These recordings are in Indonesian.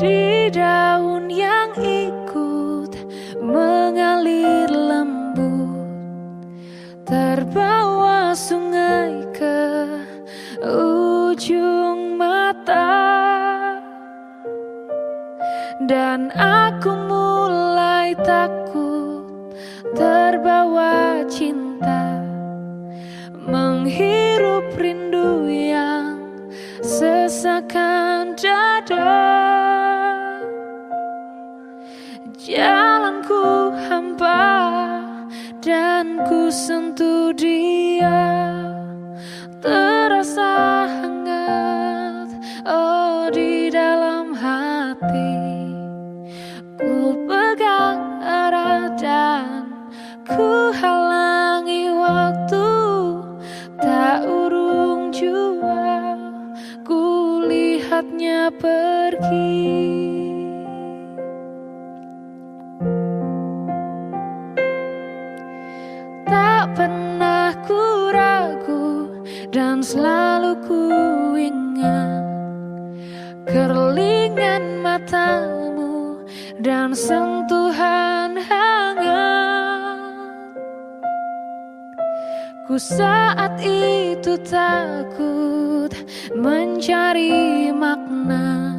di daun yang ikut mengalir lembut, terbawa sungai ke ujung mata. Dan aku mulai takut terbawa cinta, menghirup rindu yang sesakan dada. Jalanku hampa dan ku sentuh dia, terasa hangat oh di dalam hati. Ku pegang erat dan ku halangi waktu, tak urung jua ku lihatnya pergi. Tak pernah ku ragu dan selalu ku ingat kerlingan matamu dan sentuhan hangat. Ku saat itu takut mencari makna,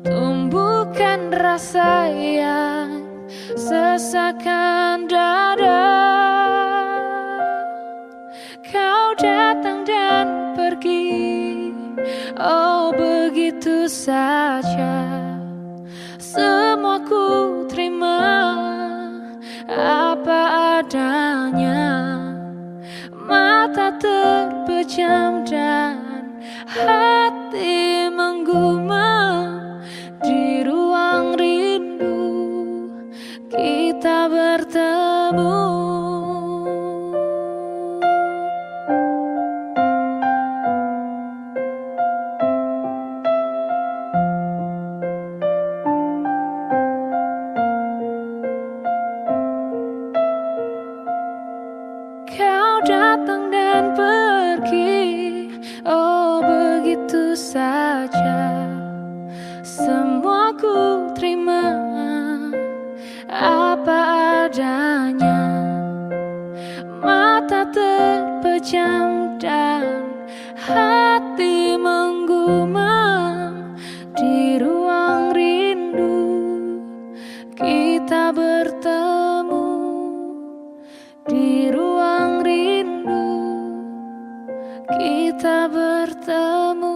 tumbuhkan rasa yang sesakan dada. Kau datang dan pergi, oh begitu saja. Semua ku terima apa adanya. Mata terpejam dan hati menggumam. Di ruang rindu kita bertemu. Kau datang dan pergi, oh begitu saja. Semua ku terima apa adanya. Mata terpejam dan hati menggumam. Di ruang rindu kita bertemu. Di ruang rindu kita bertemu.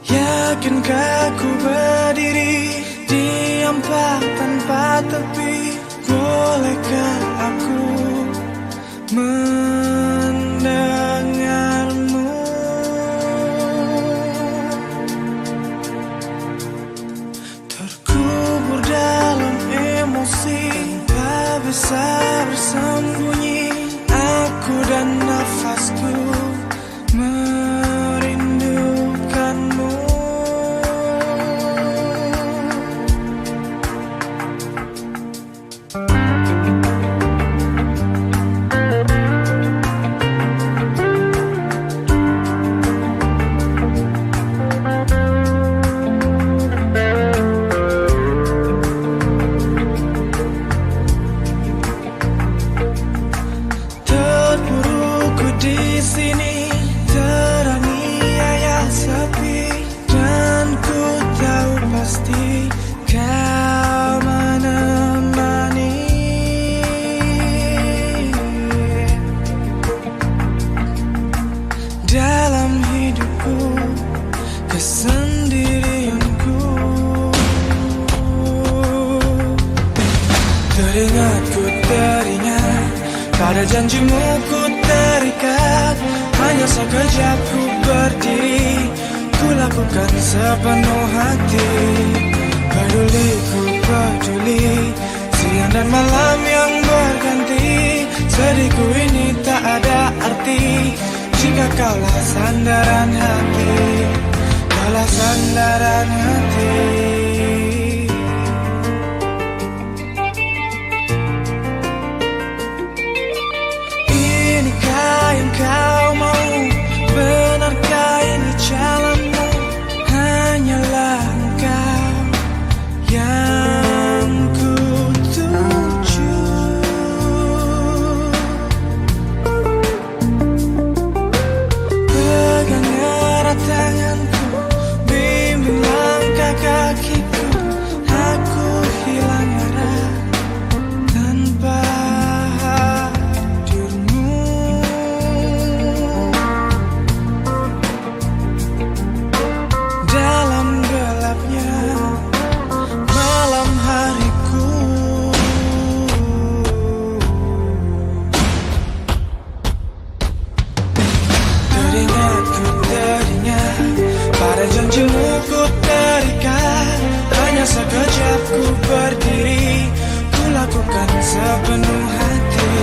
Yakinkah ku berdiri diam tanpa tepi? Bolehkah aku mendengarmu? Terkubur dalam emosi, tak bisa bersembunyi. Aku dan nafasku merindukanmu. Di sini teraniaya sepi, dan ku tahu pasti kau menemani. Dalam hidupku, kesendirianku, teringat pada janjimu ku terikat. Hanya sekejap ku berdiri, ku lakukan sepenuh hati. Peduli, ku peduli. dan malam yang berganti. Sedihku ini tak ada arti jika kaulah sandaran hati, kaulah sandaran hati. Inikah yang kau mau? Benarkah ini jalanmu? Hanyalah engkau yang ku tuju. Pegang erat tanganku, bimbing langkah kakiku. Aku hilang arah tanpa hadirmu. Dalam gelapnya malam hariku, teringatku teringat pada janjimu ku terikat. Hanya sekejap ku berdiri, ku lakukan sepenuh hati.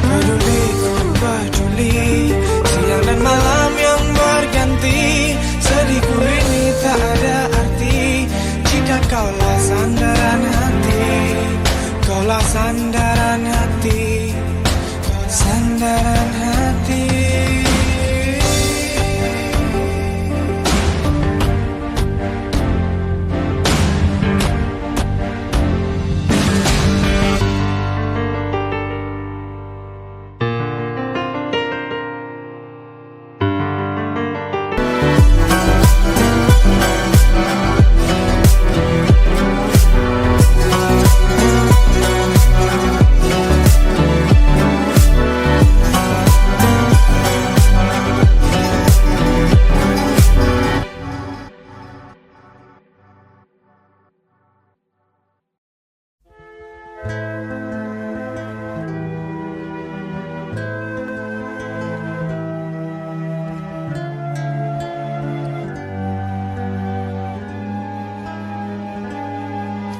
Peduli ku peduli, siang dan malam yang berganti. Sedihku ini tak ada arti jika kaulah sandaran hati, kaulah sandaran hati, sandaran hati.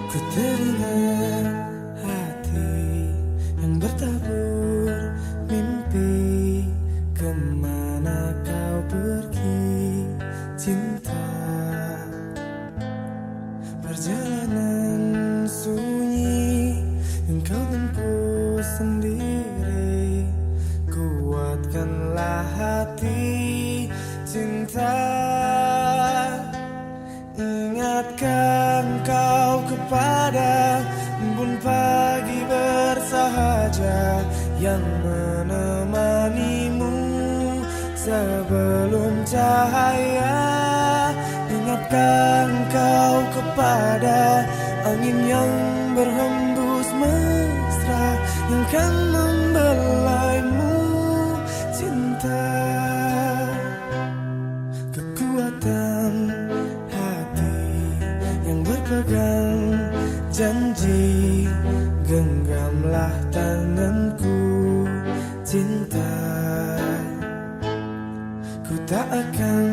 Ku teringat hati yang bertabur mimpi. Kemana kau pergi cinta? Perjalanan sunyi yang kau tempuh sendiri. Kuatkanlah hati cinta. Ingatkan kau kepada embun pagi bersahaja yang menemanimu sebelum cahaya. Ingatkan kau kepada angin yang berhembus mesra yang kan membelaimu cinta. Kekuatan berpegang janji, genggamlah tanganku cinta. Ku tak akan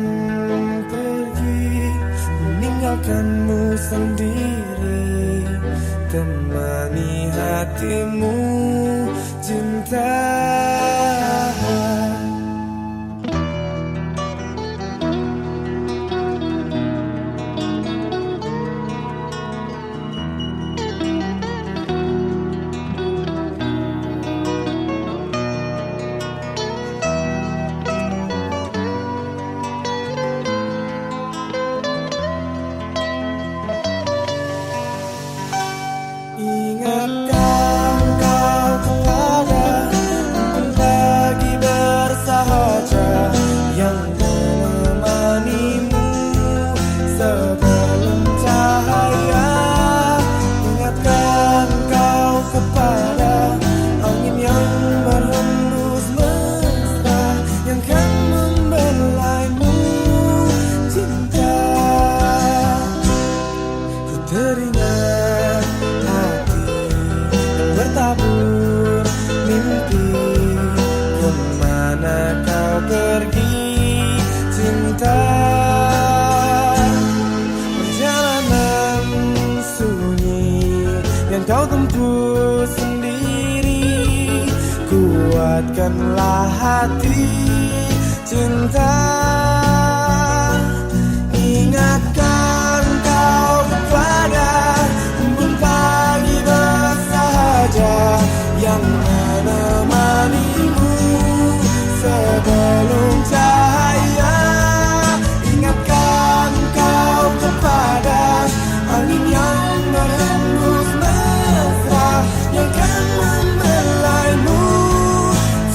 pergi meninggalkanmu sendiri. Temani hatimu cinta. Ingatkan kau kepada embun kau tempuh sendiri. Kuatkanlah hati cinta, ingatkan kau kepada embun pagi bersahaja yang menemanimu sebelum cahaya. Ingatkan kau kepada angin yang berhembus mesra yang kan membelaimu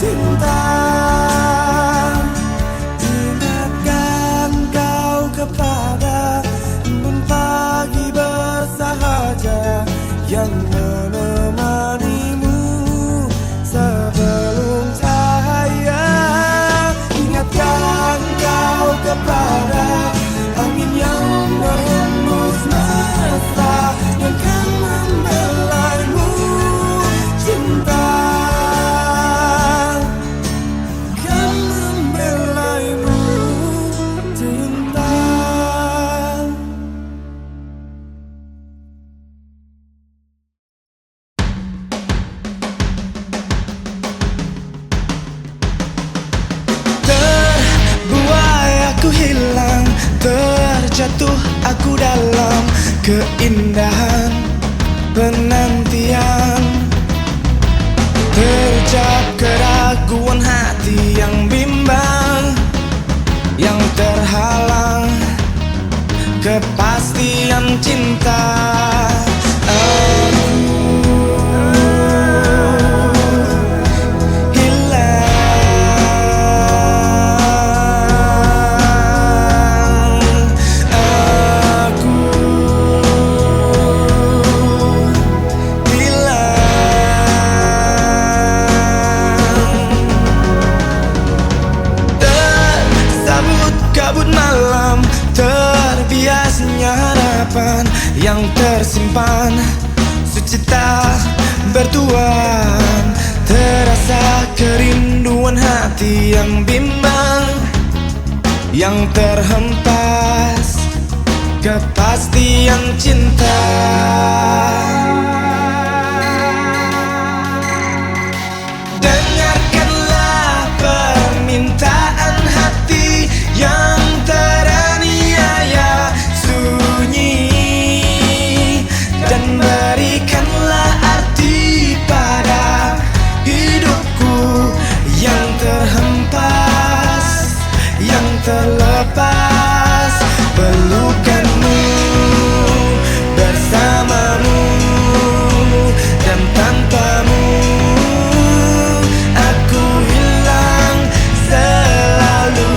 cinta. Ingatkan kau kepada embun pagi bersahaja yang menemanimu sebelum cahaya. Ingatkan kau kepada angin yang berhembus mesra yang kan membelaimu cinta, kan membelaimu cinta. Terbuai aku hilang, terjatuh aku dalam keindahan penantian. Terjap keraguan hati yang bimbang, yang terhalang kepastian cinta. Kabut malam, terbiasnya harapan yang tersimpan, sucita bertuan. Terasa kerinduan hati yang bimbang, yang terhempas kepastian cinta. Dengarkanlah permintaan hati yang teraniaya sunyi, dan berikanlah arti pada hidupku yang terhempas, yang terlepas. Pelukanmu bersamamu, dan tanpamu aku hilang selalu.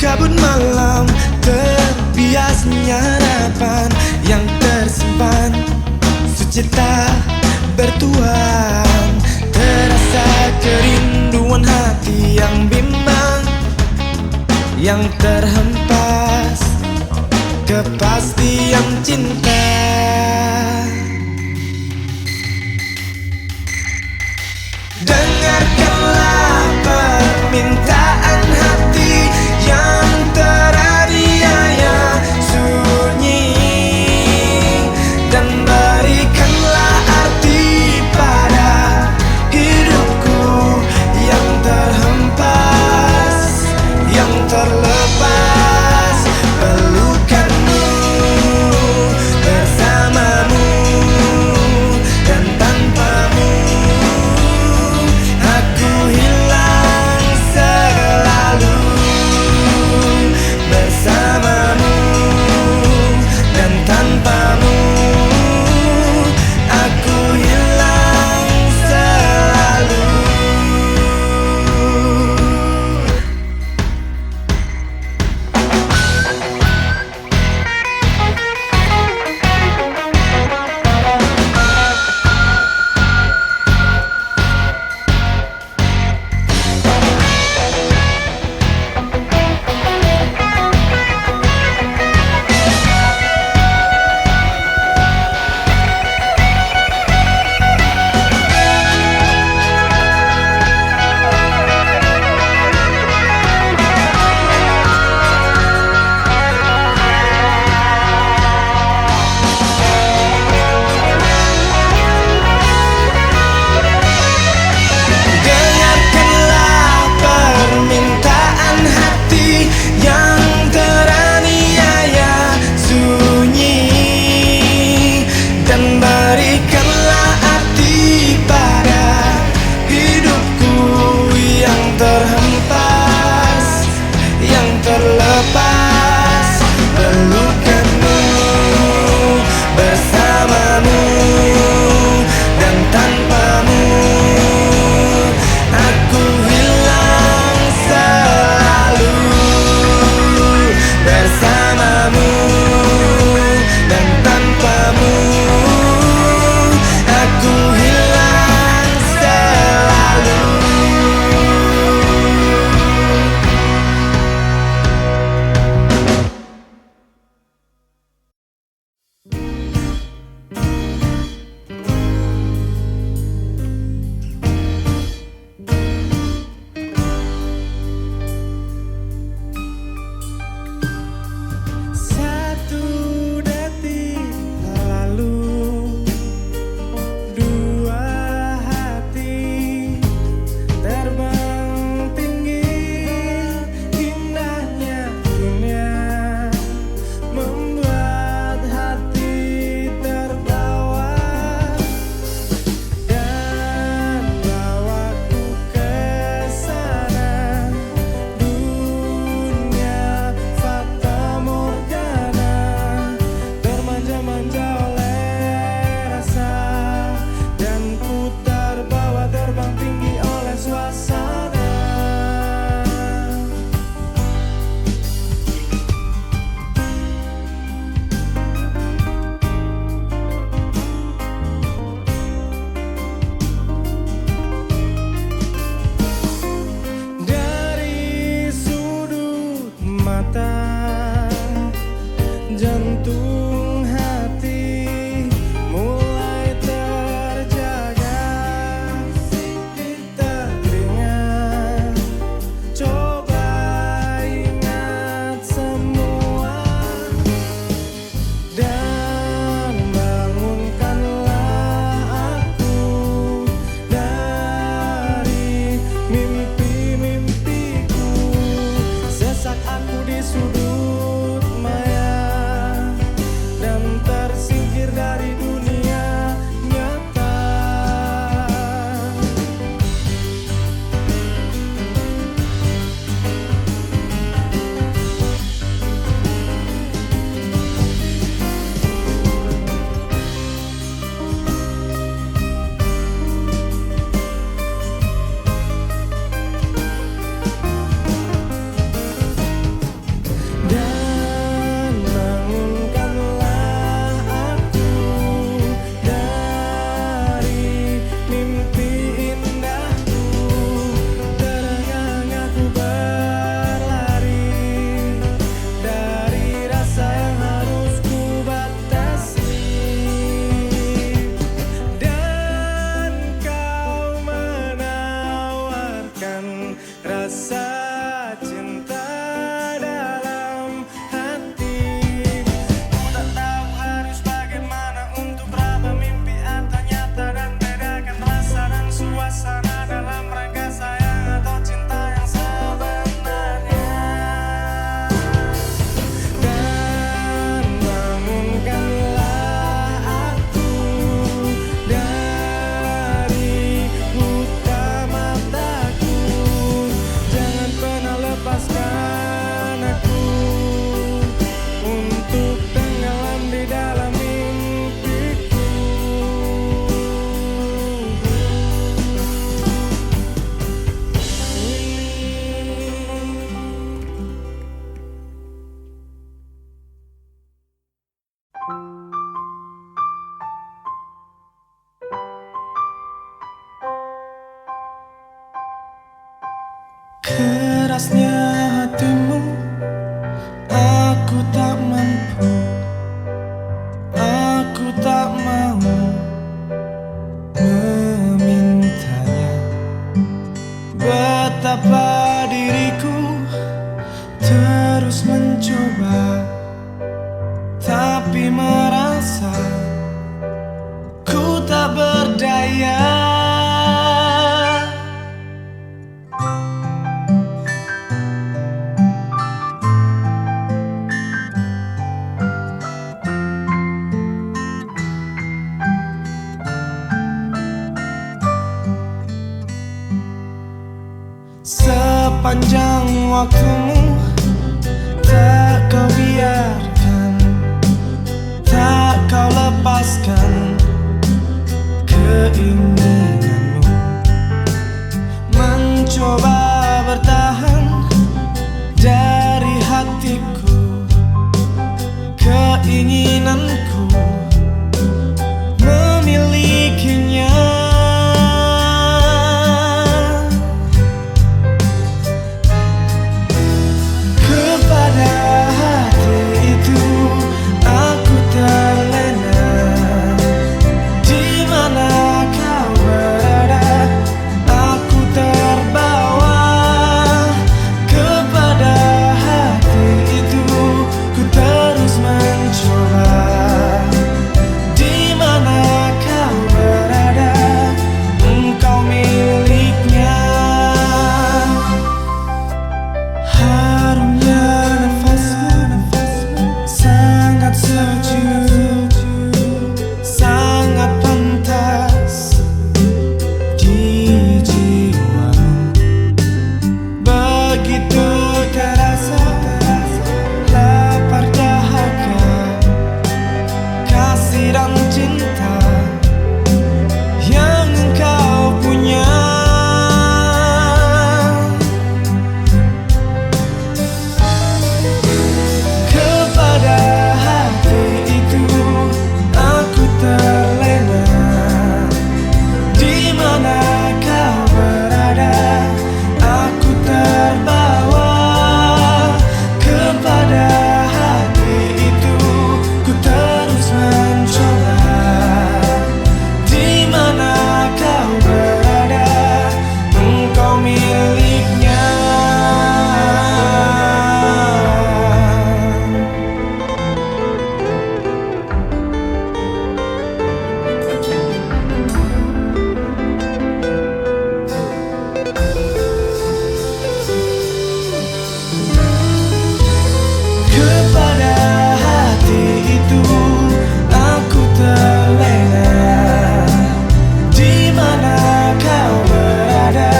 Kabut malam, terbiasnya harapan yang tersimpan, sucita bertuan. Terasa kerinduan hati yang bimbang, yang terhempas kepastian cinta. Dengarkanlah permintaan hati yang teraniaya sunyi, dan berikanlah arti pada hidupku yang terhempas, yang terlepas. Pelukanmu bersama berikanlah arti pada hidupku yang terhempas, yang terlepas. Pelukanmu bersamamu, dan tanpamu aku hilang selalu. Bersamamu dan tanpamu aku hilang selalu. Satu detik lalu, dua hati terbang tinggi. Indahnya dunia membuat hati terbawa, dan bawaku ke sana. Dunia fata morgana, termanja-manja oleh rasa, dan ku terbawa terbang tinggi oleh suasana. Dari sudut mata, jantung hati mulai terjaga. Teringat, coba ingat semua, dan bangunkanlah aku dari mimpi-mimpiku. Sesak aku di sudut maya, dan tersingkir dari dunia nyata. Dan bangunkanlah aku dari mimpi indahku. Terengah-engah aku berlari dari rasa yang harus ku batasi, dan kau menawarkan rasa cinta dalam hati. Ku tak tahu harus bagaimana untuk raba mimpi atau nyata, dan bedakan rasa dan suasana dalam rangka sayang atau cinta yang sebenarnya. Dan bangunkanlah aku dari buta mataku. Jangan pernah lepaskan aku untuk tenggelam di dalam mimpiku. Kerasnya hatimu, aku tak mampu, aku tak mau memintanya. Betapa diriku terus mencoba, tapi merasa ku tak berdaya. sepanjang waktumu tak kau biarkan, tak kau lepaskan keinginanmu mencoba bertahan dari hatiku, keinginanku memilikinya. Kepada hati itu aku terlena, di mana kau berada aku terbawa. Kepada hati itu ku terus mencoba, di mana kau berada engkau miliknya. Harumnya nafasmu sangat sejuk, sangat pantas di jiwamu. Begitu terasa lapar dahaga, kasih dan cinta yang engkau punya. Kepada hati itu aku terlena, di mana kau berada aku terbawa. Kepada hati itu ku terus mencoba, di mana kau berada engkau miliknya. Kepada hati itu aku terlena, di mana kau berada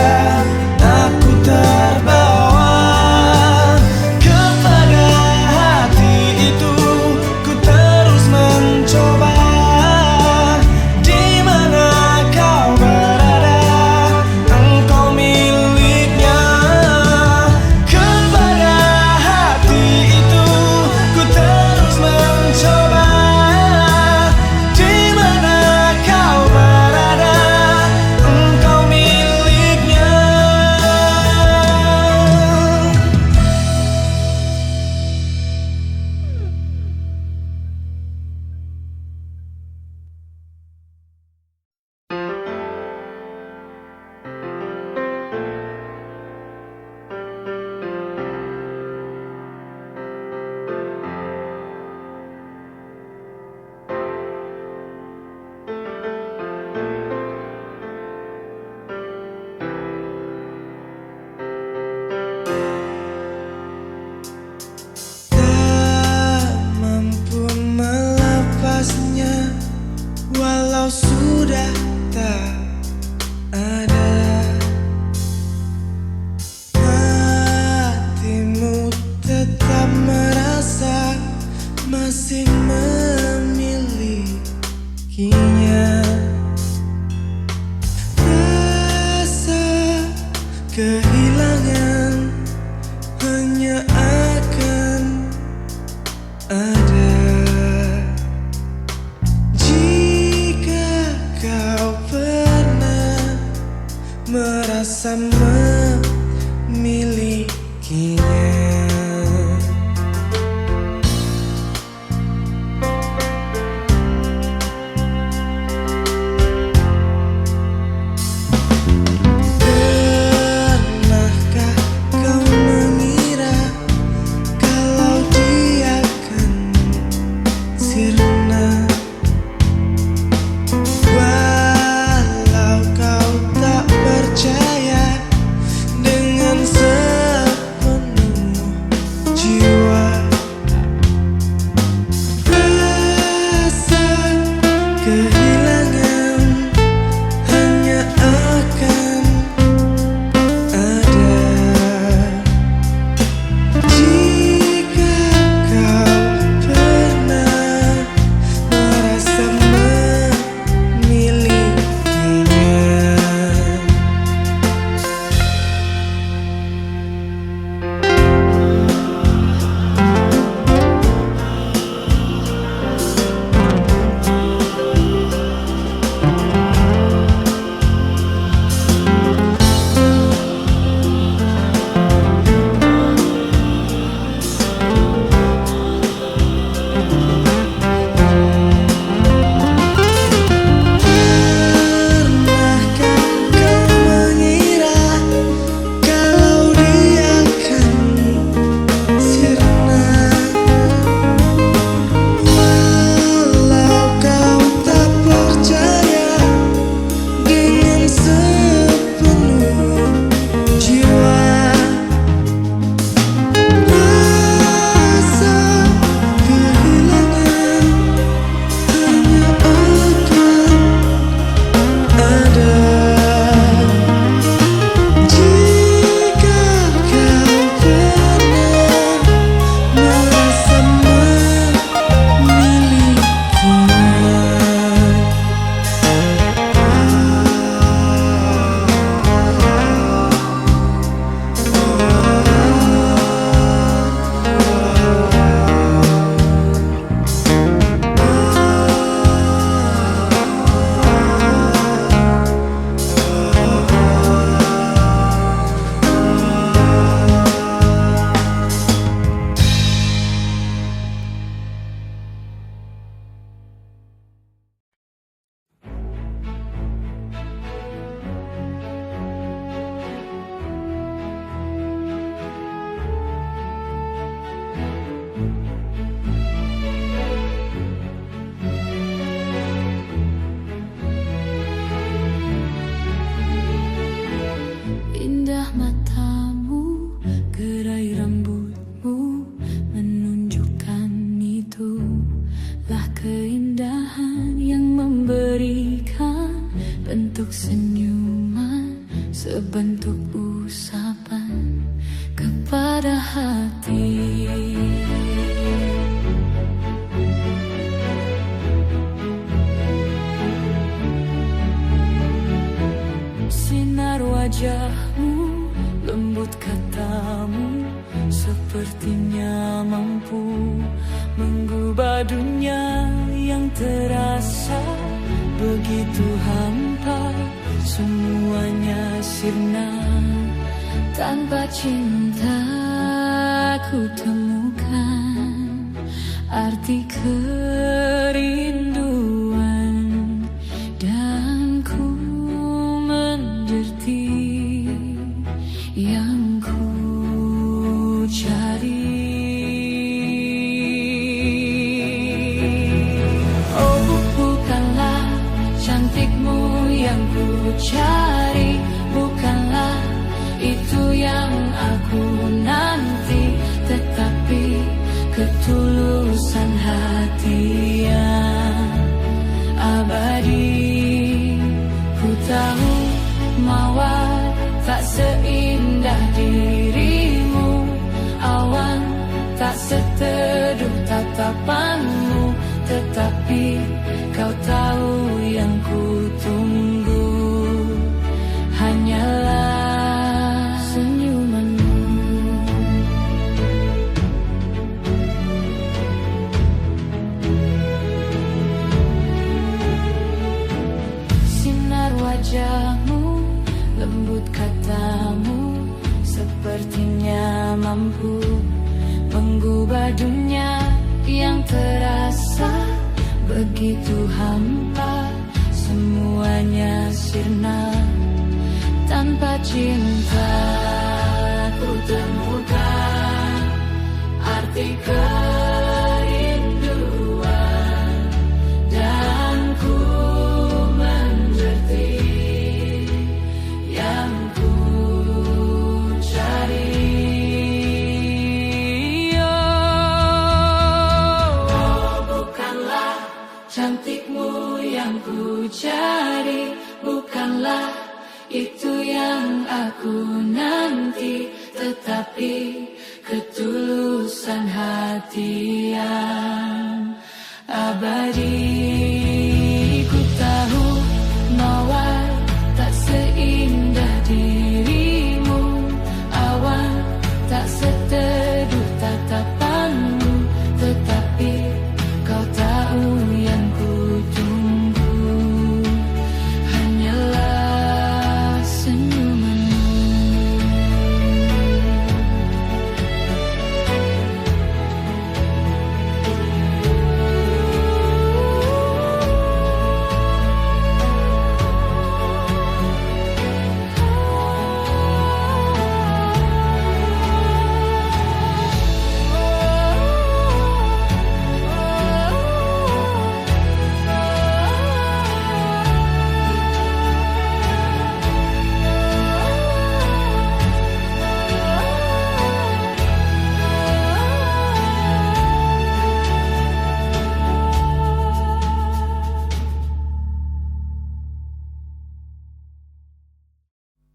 aku terbawa. Kepada hati itu ku terus mencoba, di mana kau berada engkau miliknya. Kepada hati itu ku terus mencoba, di mana kau berada engkau miliknya. Tak mampu melepasnya walau sudah tak ada. Hatimu tetap merasa masih memilikinya. Rasa kehilangan hanya akan ada jika kau pernah merasa memilikinya. Pernahkah kau mengira kalau dia akan sirna? Walau kau tak percaya, senyuman sebentuk usapan kepada hati. Sinar wajahmu, lembut katamu, sepertinya mampu mengubah dunia yang terasa begitu hampa. Semuanya sirna, tanpa cinta ku temukan arti kerinduan, dan ku mengerti yang ku cari. Oh, bukanlah cantikmu yang ku cari, bukanlah itu yang aku nanti, tetapi ketulusan hati yang abadi. Ku tahu mawar tak seindah dirimu, awan tak seteduh tatapanmu, tetapi kau tahu yang ku tunggu hanyalah senyumanmu. Sinar wajahmu, lembut katamu, sepertinya mampu mengubah dunia yang terasa begitu hampa. Semuanya sirna, tanpa cinta ku temukan arti kerinduan, dan ku mengerti yang ku cari. Oh, bukanlah cantikmu yang ku cari, bukanlah itu yang aku nanti, tetapi ketulusan hati yang abadi. Ku tahu mawar tak seindah dirimu, awan tak seteduh tatapanmu, tetapi kau tahu yang ku tunggu hanyalah senyumanmu.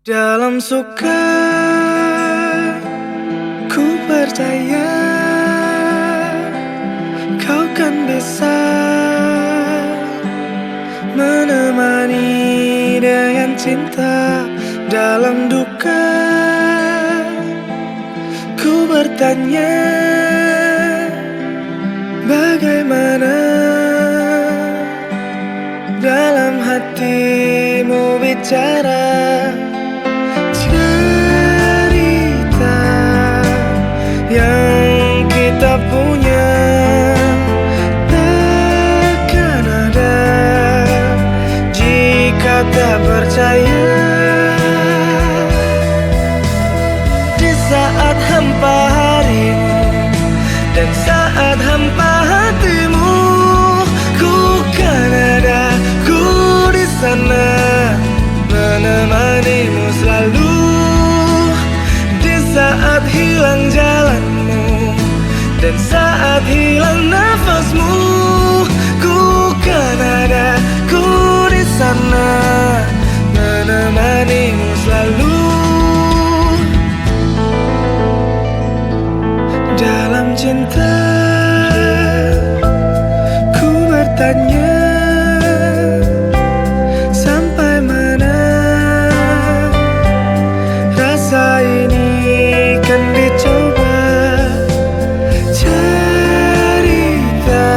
Dalam suka ku percaya kau kan bisa menemani dengan cinta. Dalam duka ku bertanya bagaimana dalam hatimu bicara. Yang kita punya takkan ada jika tak percaya. Di saat hampa harimu dan saat hampa hatimu, ku kan ada, ku di sana menemanimu selalu. Saat hilang jalanmu dan saat hilang nafasmu, ku kan ada, ku di sana selalu. Dalam cinta ku bertanya, sampai mana rasa ini kan dicoba. Cerita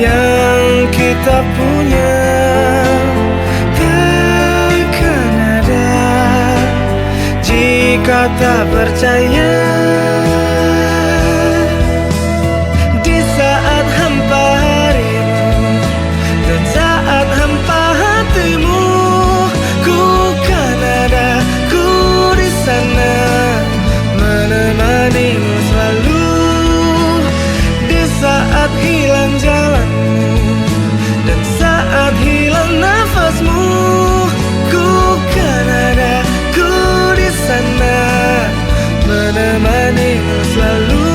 yang kita punya takkan ada jika tak percaya. Di saat hampa harimu dan saat hampa hatimu, ku kan ada, ku di sana menemanimu selalu. Di saat hilang jalanmu dan saat hilang nafasmu, ku kan ada, ku di sana menemanimu selalu.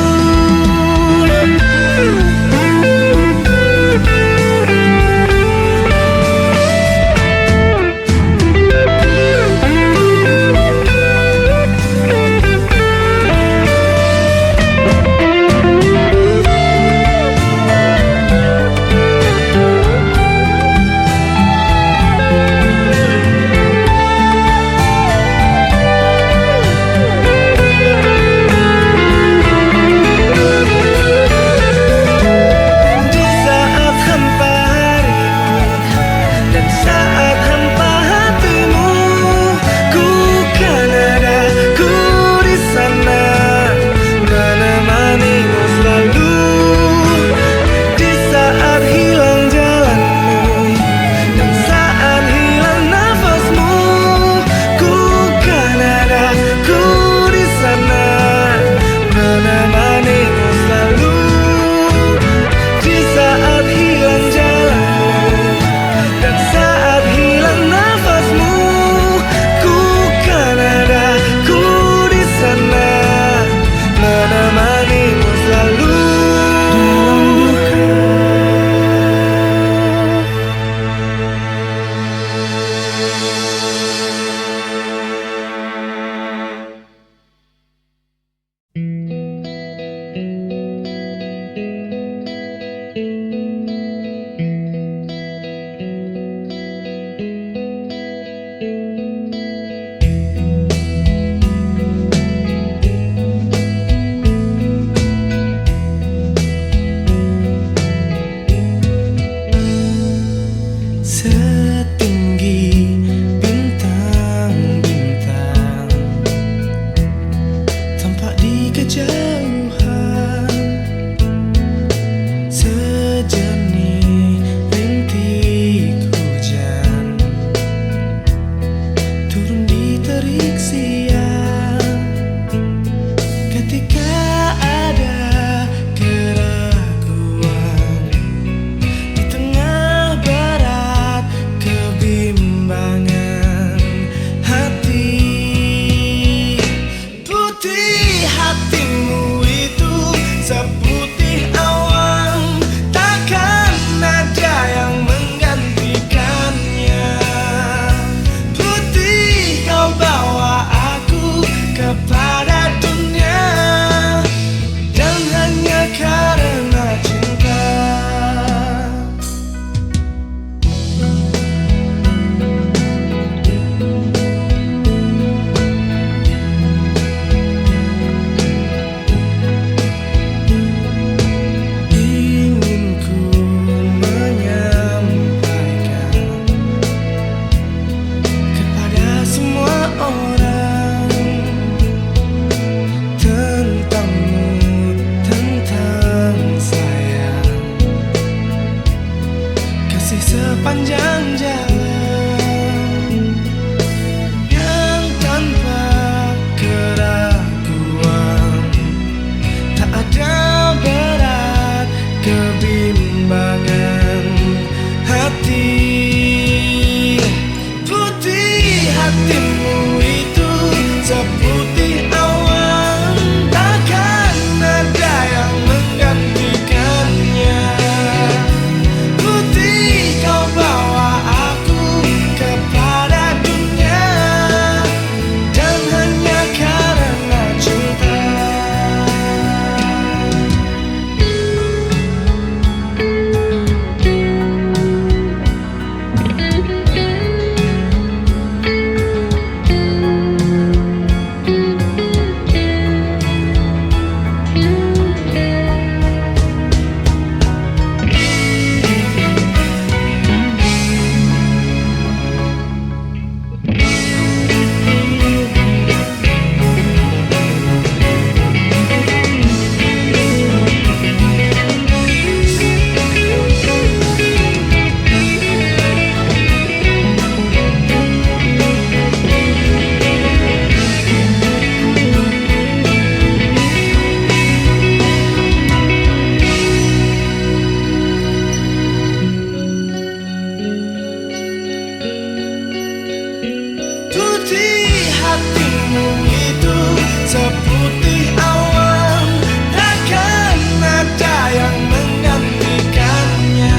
Setinggi bintang-bintang tampak di kejauhan, sejernih rintik hujan turun di terik siang. Ketika ada keraguan di tengah berat hatimu itu seputih awan, takkan ada yang menggantikannya.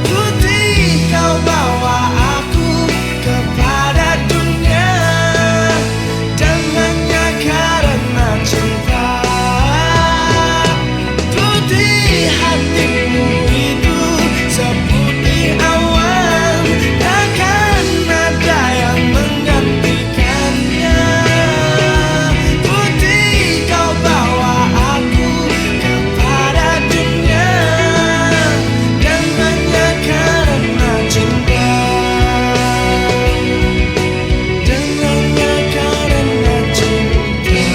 Putih kau bawa aku kepada dunia, dan hanya karena cinta. Putih hatimu itu seputih awan, takkan ada yang menggantikannya. Putih kau bawa aku kepada dunia, dan hanya karena cinta. Dan hanya karena cinta.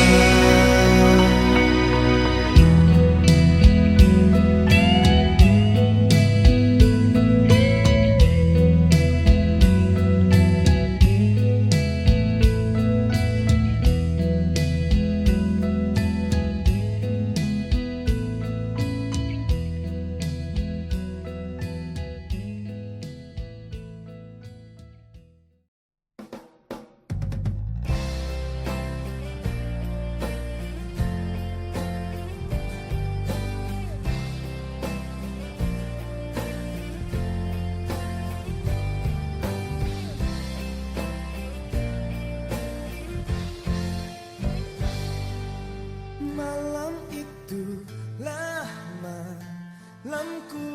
Malam itulah malamku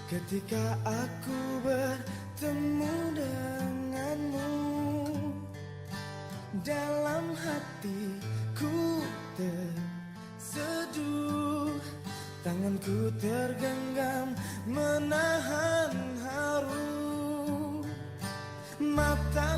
ketika aku bertemu denganmu. Dalam hatiku terseduh, tanganku tergenggam menahan haru. Mata